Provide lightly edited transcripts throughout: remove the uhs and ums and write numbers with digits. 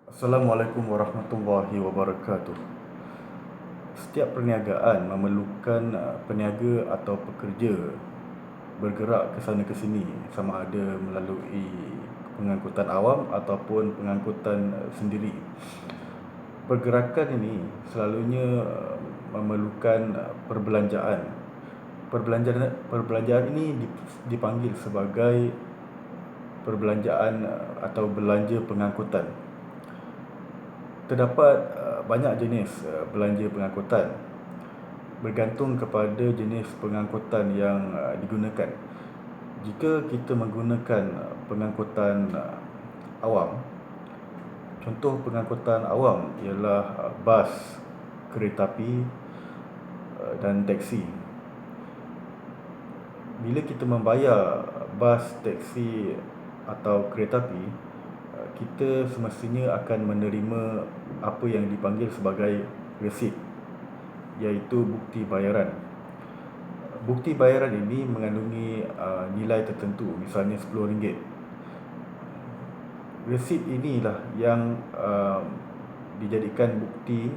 Assalamualaikum warahmatullahi wabarakatuh. Setiap perniagaan memerlukan peniaga atau pekerja bergerak ke sana ke sini, sama ada melalui pengangkutan awam ataupun pengangkutan sendiri. Pergerakan ini selalunya memerlukan perbelanjaan. Perbelanjaan ini dipanggil sebagai perbelanjaan atau belanja pengangkutan. Terdapat banyak jenis belanja pengangkutan bergantung kepada jenis pengangkutan yang digunakan. Jika kita menggunakan pengangkutan awam, contoh pengangkutan awam ialah bas, kereta api dan teksi. Bila kita membayar bas, teksi atau kereta api, kita semestinya akan menerima apa yang dipanggil sebagai resit, iaitu bukti bayaran. Bukti bayaran ini mengandungi nilai tertentu, misalnya RM10. Resit inilah yang dijadikan bukti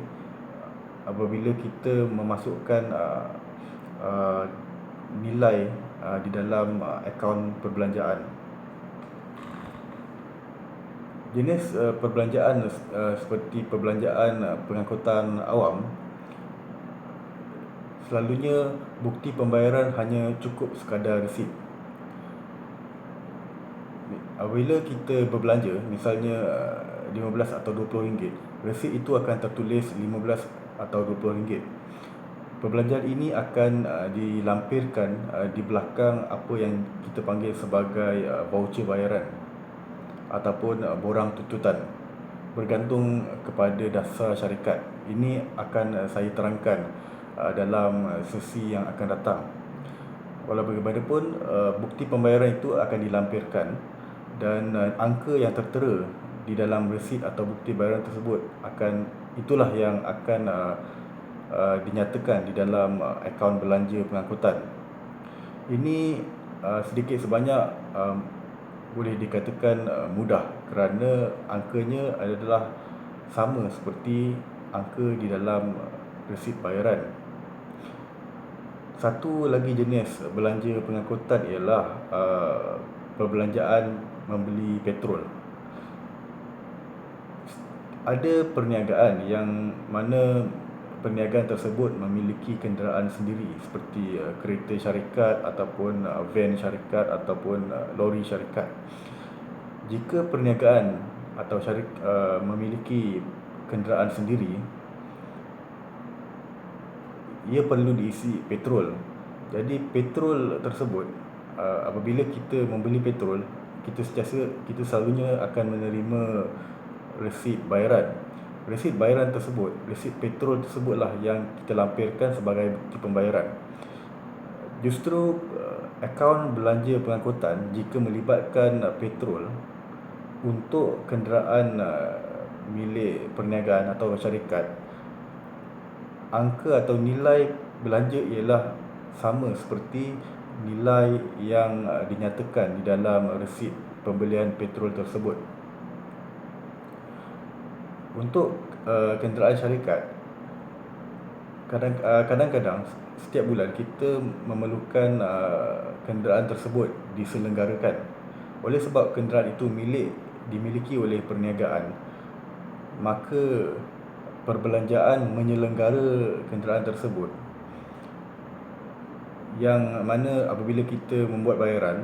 apabila kita memasukkan nilai di dalam akaun perbelanjaan. Jenis perbelanjaan seperti perbelanjaan pengangkutan awam, selalunya bukti pembayaran hanya cukup sekadar resit. Apabila kita berbelanja, misalnya RM15 atau RM20, resit itu akan tertulis RM15 atau RM20. Perbelanjaan ini akan dilampirkan di belakang apa yang kita panggil sebagai voucher bayaran ataupun borang tuntutan, bergantung kepada dasar syarikat. Ini akan saya terangkan dalam sesi yang akan datang. Walau bagaimanapun, bukti pembayaran itu akan dilampirkan dan angka yang tertera di dalam resit atau bukti bayaran tersebut itulah yang akan dinyatakan di dalam akaun belanja pengangkutan. Ini sedikit sebanyak boleh dikatakan mudah kerana angkanya adalah sama seperti angka di dalam resit bayaran. Satu lagi jenis belanja pengangkutan ialah perbelanjaan membeli petrol. Ada perniagaan yang mana perniagaan tersebut memiliki kenderaan sendiri seperti kereta syarikat ataupun van syarikat ataupun lori syarikat. Jika perniagaan atau memiliki kenderaan sendiri, ia perlu diisi petrol. Jadi petrol tersebut, apabila kita membeli petrol, kita selalunya akan menerima resit bayaran. Resit bayaran tersebut, resit petrol tersebutlah yang kita lampirkan sebagai bukti pembayaran. Justru akaun belanja pengangkutan jika melibatkan petrol untuk kenderaan milik perniagaan atau syarikat, angka atau nilai belanja ialah sama seperti nilai yang dinyatakan di dalam resit pembelian petrol tersebut. Untuk kenderaan syarikat, kadang-kadang setiap bulan kita memerlukan kenderaan tersebut diselenggarakan. Oleh sebab kenderaan itu dimiliki oleh perniagaan, maka perbelanjaan menyelenggara kenderaan tersebut, yang mana apabila kita membuat bayaran,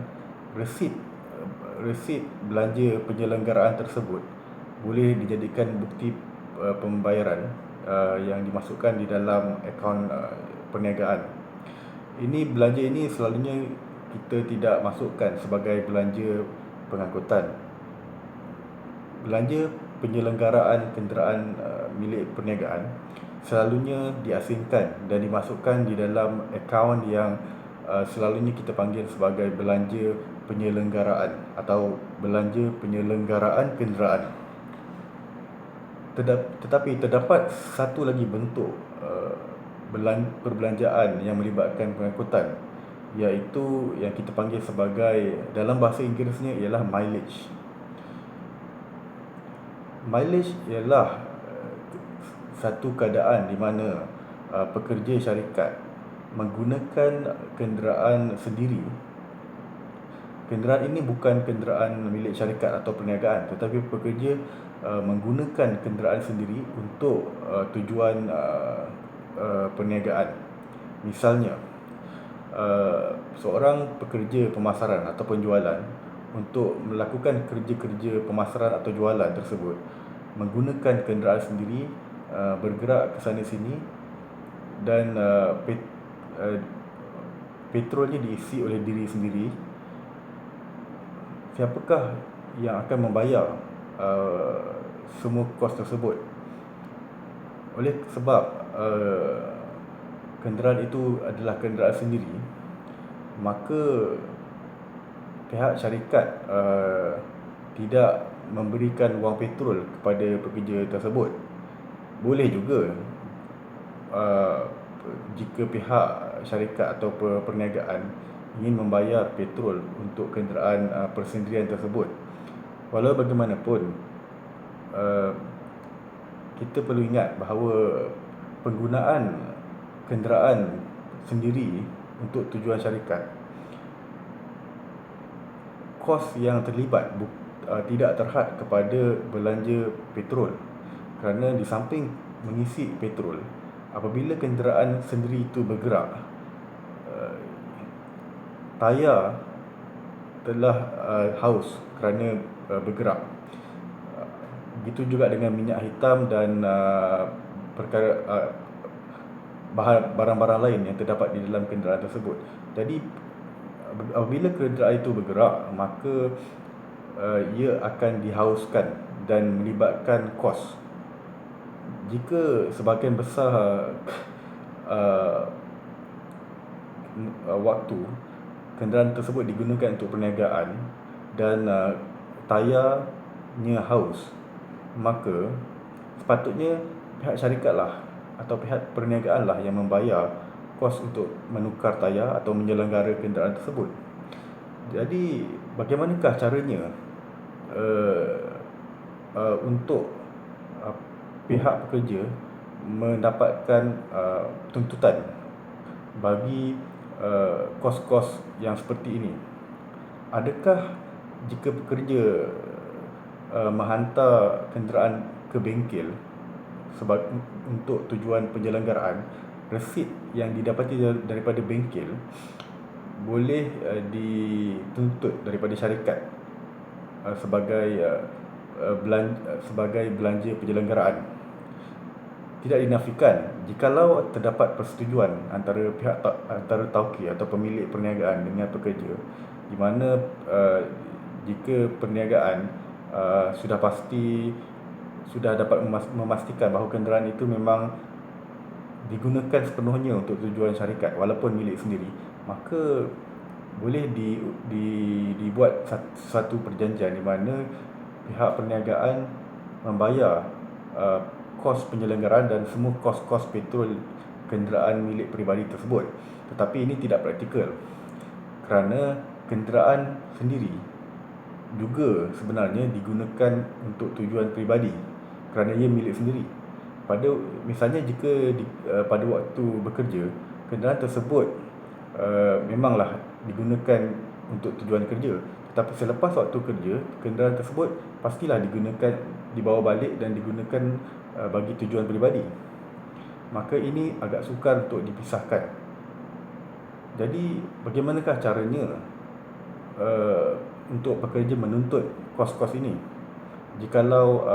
resit belanja penyelenggaraan tersebut boleh dijadikan bukti pembayaran yang dimasukkan di dalam akaun perniagaan. Belanja ini selalunya kita tidak masukkan sebagai belanja pengangkutan. Belanja penyelenggaraan kenderaan milik perniagaan selalunya diasingkan dan dimasukkan di dalam akaun yang selalunya kita panggil sebagai belanja penyelenggaraan atau belanja penyelenggaraan kenderaan. Tetapi terdapat satu lagi bentuk perbelanjaan yang melibatkan pengangkutan, iaitu yang kita panggil sebagai, dalam bahasa Inggerisnya ialah mileage. Mileage ialah satu keadaan di mana pekerja syarikat menggunakan kenderaan sendiri. Kenderaan ini bukan kenderaan milik syarikat atau perniagaan, tetapi pekerja menggunakan kenderaan sendiri untuk tujuan perniagaan. Misalnya, seorang pekerja pemasaran atau penjualan untuk melakukan kerja-kerja pemasaran atau jualan tersebut menggunakan kenderaan sendiri, bergerak ke sana sini, dan petrolnya diisi oleh diri sendiri. Siapakah yang akan membayar semua kos tersebut? Oleh sebab kenderaan itu adalah kenderaan sendiri, maka pihak syarikat tidak memberikan wang petrol kepada pekerja tersebut. Boleh juga jika pihak syarikat atau perniagaan ingin membayar petrol untuk kenderaan persendirian tersebut. Walau bagaimanapun, kita perlu ingat bahawa penggunaan kenderaan sendiri untuk tujuan syarikat, kos yang terlibat tidak terhad kepada belanja petrol. Kerana di samping mengisi petrol, apabila kenderaan sendiri itu bergerak, tayar telah haus kerana bergerak. Begitu juga dengan minyak hitam dan barang-barang lain yang terdapat di dalam kenderaan tersebut. Jadi apabila kenderaan itu bergerak, maka ia akan dihauskan dan melibatkan kos. Jika sebahagian besar waktu kenderaan tersebut digunakan untuk perniagaan dan tayarnya haus, maka sepatutnya pihak syarikatlah atau pihak perniagaanlah yang membayar kos untuk menukar tayar atau menyelenggara kenderaan tersebut. Jadi bagaimanakah caranya untuk pihak pekerja mendapatkan tuntutan bagi kos-kos yang seperti ini? Adakah jika pekerja menghantar kenderaan ke bengkel untuk tujuan penyelenggaraan, resit yang didapati daripada bengkel boleh dituntut daripada syarikat sebagai belanja penyelenggaraan? Tidak dinafikan jikalau terdapat persetujuan antara tauqi atau pemilik perniagaan dengan pekerja, di mana jika perniagaan sudah dapat memastikan bahawa kenderaan itu memang digunakan sepenuhnya untuk tujuan syarikat walaupun milik sendiri, maka boleh dibuat satu perjanjian di mana pihak perniagaan membayar kos penyelenggaraan dan semua kos-kos petrol kenderaan milik peribadi tersebut. Tetapi ini tidak praktikal kerana kenderaan sendiri juga sebenarnya digunakan untuk tujuan peribadi kerana ia milik sendiri. Misalnya jika pada waktu bekerja, kenderaan tersebut memanglah digunakan untuk tujuan kerja, tetapi selepas waktu kerja, kenderaan tersebut pastilah dibawa balik dan digunakan bagi tujuan peribadi. Maka ini agak sukar untuk dipisahkan. Jadi bagaimanakah caranya untuk pekerja menuntut kos-kos ini jikalau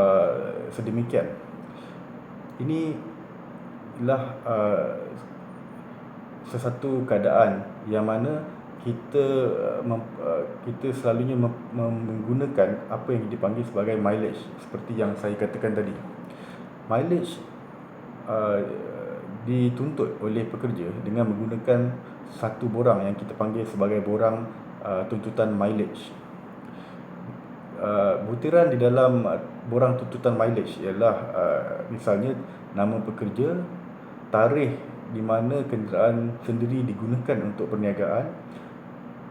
sedemikian? Ini ialah sesuatu keadaan yang mana kita selalunya menggunakan apa yang dipanggil sebagai mileage, seperti yang saya katakan tadi. Mileage dituntut oleh pekerja dengan menggunakan satu borang yang kita panggil sebagai borang tuntutan mileage. Butiran di dalam borang tuntutan mileage ialah misalnya nama pekerja, tarikh di mana kenderaan sendiri digunakan untuk perniagaan,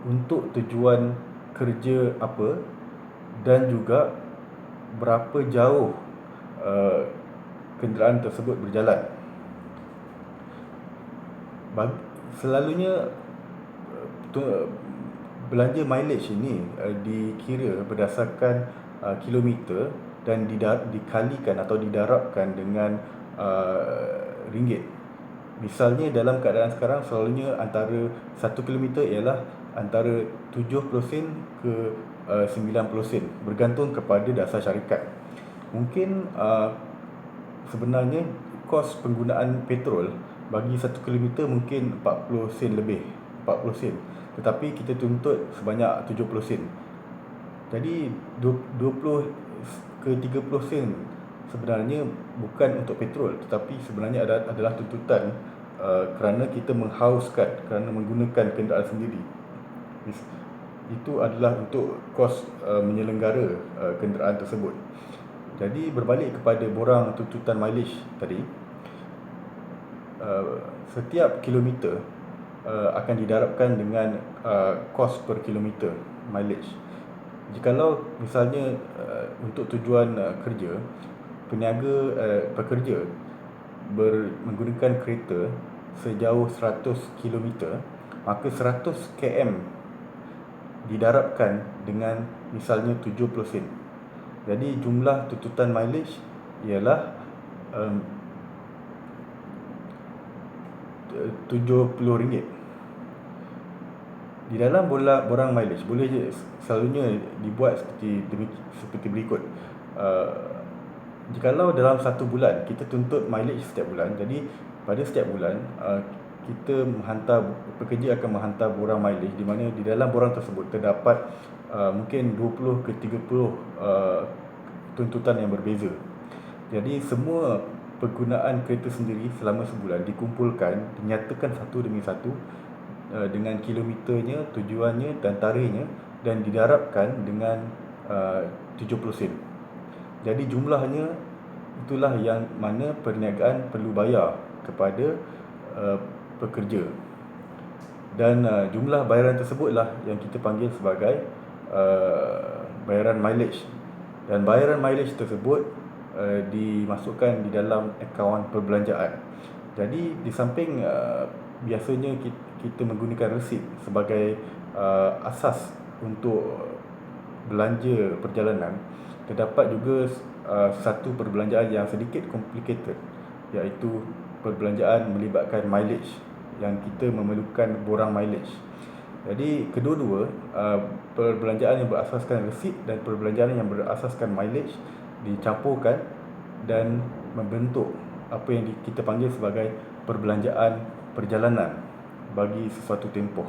untuk tujuan kerja apa, dan juga berapa jauh kenderaan tersebut berjalan. Selalunya belanja mileage ini dikira berdasarkan kilometer dan dikalikan atau didarabkan dengan ringgit. Misalnya dalam keadaan sekarang selalunya antara 1 kilometer ialah antara 70 sen ke 90 sen, bergantung kepada dasar syarikat. Mungkin sebenarnya kos penggunaan petrol bagi 1 kilometer mungkin 40 sen lebih, 40 sen. Tetapi kita tuntut sebanyak 70 sen. Jadi 20 ke 30 sen sebenarnya bukan untuk petrol, tetapi sebenarnya adalah tuntutan kerana kita menghauskan, kerana menggunakan kenderaan sendiri. Itu adalah untuk kos menyelenggara kenderaan tersebut. Jadi berbalik kepada borang tuntutan mileage tadi, setiap kilometer akan didarabkan dengan kos per kilometer mileage. Jikalau misalnya untuk tujuan kerja, pekerja menggunakan kereta sejauh 100 km, maka 100 km didarabkan dengan misalnya 70 sen. Jadi jumlah tuntutan mileage ialah RM70. Di dalam borang mileage boleh selalunya dibuat seperti berikut. Jikalau dalam satu bulan kita tuntut mileage setiap bulan, jadi pada setiap bulan pekerja akan menghantar borang mileage, di mana di dalam borang tersebut terdapat mungkin 20 ke 30 tuntutan yang berbeza. Jadi semua penggunaan kereta sendiri selama sebulan dikumpulkan, dinyatakan satu demi satu dengan kilometernya, tujuannya dan tarikhnya, dan didarabkan dengan 70 sen. Jadi jumlahnya itulah yang mana perniagaan perlu bayar kepada pekerja. Dan jumlah bayaran tersebutlah yang kita panggil sebagai bayaran mileage. Dan bayaran mileage tersebut dimasukkan di dalam akaun perbelanjaan. Jadi di samping biasanya kita menggunakan resit sebagai asas untuk belanja perjalanan, terdapat juga satu perbelanjaan yang sedikit complicated, iaitu perbelanjaan melibatkan mileage, yang kita memerlukan borang mileage. Jadi kedua-dua perbelanjaan yang berasaskan resit dan perbelanjaan yang berasaskan mileage dicampurkan dan membentuk apa yang kita panggil sebagai perbelanjaan perjalanan bagi sesuatu tempoh.